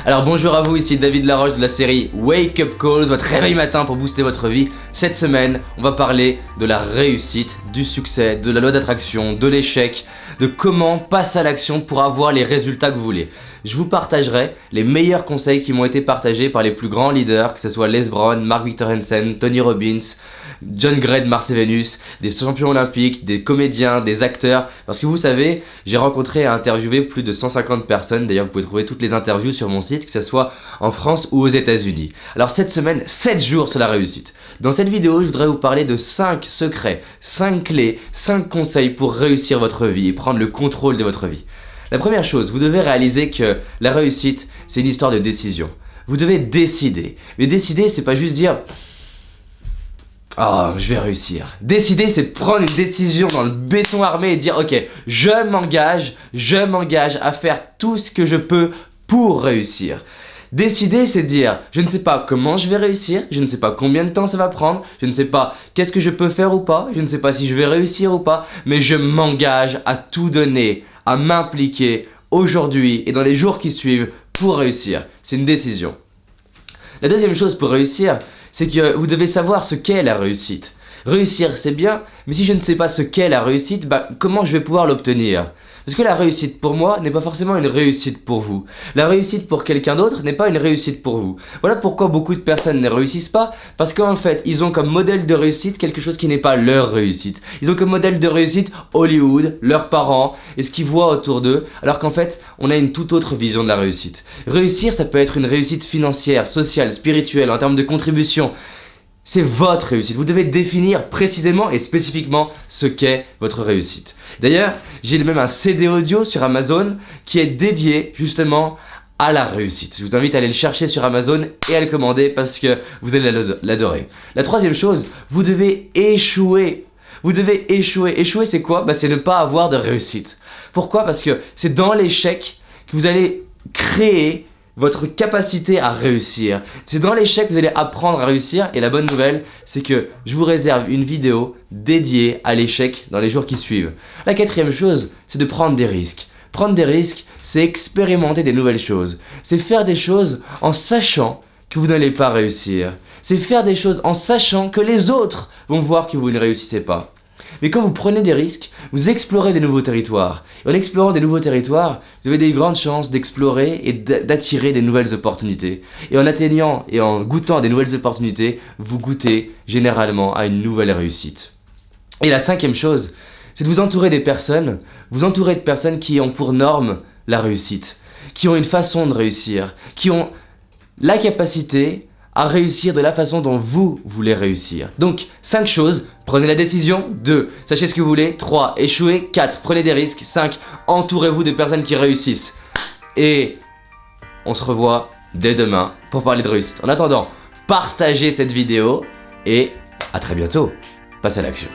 Alors bonjour à vous, ici David Laroche de la série Wake Up Calls, votre réveil matin pour booster votre vie. Cette semaine, on va parler de la réussite, du succès, de la loi d'attraction, de l'échec, de comment passer à l'action pour avoir les résultats que vous voulez. Je vous partagerai les meilleurs conseils qui m'ont été partagés par les plus grands leaders, que ce soit Les Brown, Mark Victor Hansen, Tony Robbins, John Gray de Mars et Vénus, des champions olympiques, des comédiens, des acteurs. Parce que vous savez, j'ai rencontré et interviewé plus de 150 personnes. D'ailleurs, vous pouvez trouver toutes les interviews sur mon site, que ce soit en France ou aux États-Unis. Alors cette semaine, 7 jours sur la réussite. Dans cette vidéo, je voudrais vous parler de 5 secrets, 5 clés, 5 conseils pour réussir votre vie et prendre le contrôle de votre vie. La première chose, vous devez réaliser que la réussite, c'est une histoire de décision. Vous devez décider. Mais décider, c'est pas juste dire « Oh, je vais réussir ». Décider, c'est prendre une décision dans le béton armé et dire « Ok, je m'engage à faire tout ce que je peux pour réussir ». Décider, c'est dire « Je ne sais pas comment je vais réussir, je ne sais pas combien de temps ça va prendre, je ne sais pas qu'est-ce que je peux faire ou pas, je ne sais pas si je vais réussir ou pas, mais je m'engage à tout donner, à m'impliquer aujourd'hui et dans les jours qui suivent pour réussir ». C'est une décision. La deuxième chose pour réussir, c'est que vous devez savoir ce qu'est la réussite. Réussir, c'est bien, mais si je ne sais pas ce qu'est la réussite, comment je vais pouvoir l'obtenir ? Parce que la réussite pour moi n'est pas forcément une réussite pour vous. La réussite pour quelqu'un d'autre n'est pas une réussite pour vous. Voilà pourquoi beaucoup de personnes ne réussissent pas, parce qu'en fait, ils ont comme modèle de réussite quelque chose qui n'est pas leur réussite. Ils ont comme modèle de réussite Hollywood, leurs parents, et ce qu'ils voient autour d'eux, alors qu'en fait, on a une toute autre vision de la réussite. Réussir, ça peut être une réussite financière, sociale, spirituelle, en termes de contribution. C'est votre réussite. Vous devez définir précisément et spécifiquement ce qu'est votre réussite. D'ailleurs, j'ai même un CD audio sur Amazon qui est dédié justement à la réussite. Je vous invite à aller le chercher sur Amazon et à le commander parce que vous allez l'adorer. La troisième chose, vous devez échouer. Vous devez échouer. Échouer, c'est quoi ? C'est ne pas avoir de réussite. Pourquoi ? Parce que c'est dans l'échec que vous allez créer votre capacité à réussir. C'est dans l'échec que vous allez apprendre à réussir. Et la bonne nouvelle, c'est que je vous réserve une vidéo dédiée à l'échec dans les jours qui suivent. La quatrième chose, c'est de prendre des risques. Prendre des risques, c'est expérimenter des nouvelles choses. C'est faire des choses en sachant que vous n'allez pas réussir. C'est faire des choses en sachant que les autres vont voir que vous ne réussissez pas. Mais quand vous prenez des risques, vous explorez des nouveaux territoires. Et en explorant des nouveaux territoires, vous avez des grandes chances d'explorer et d'attirer des nouvelles opportunités. Et en atteignant et en goûtant des nouvelles opportunités, vous goûtez généralement à une nouvelle réussite. Et la cinquième chose, c'est de vous entourer de personnes qui ont pour norme la réussite, qui ont une façon de réussir, qui ont la capacité à réussir de la façon dont vous voulez réussir. Donc, 5 choses. Prenez la décision. 2. Sachez ce que vous voulez. 3. Échouez. 4. Prenez des risques. 5. Entourez-vous de personnes qui réussissent. Et on se revoit dès demain pour parler de réussite. En attendant, partagez cette vidéo et à très bientôt. Passez à l'action.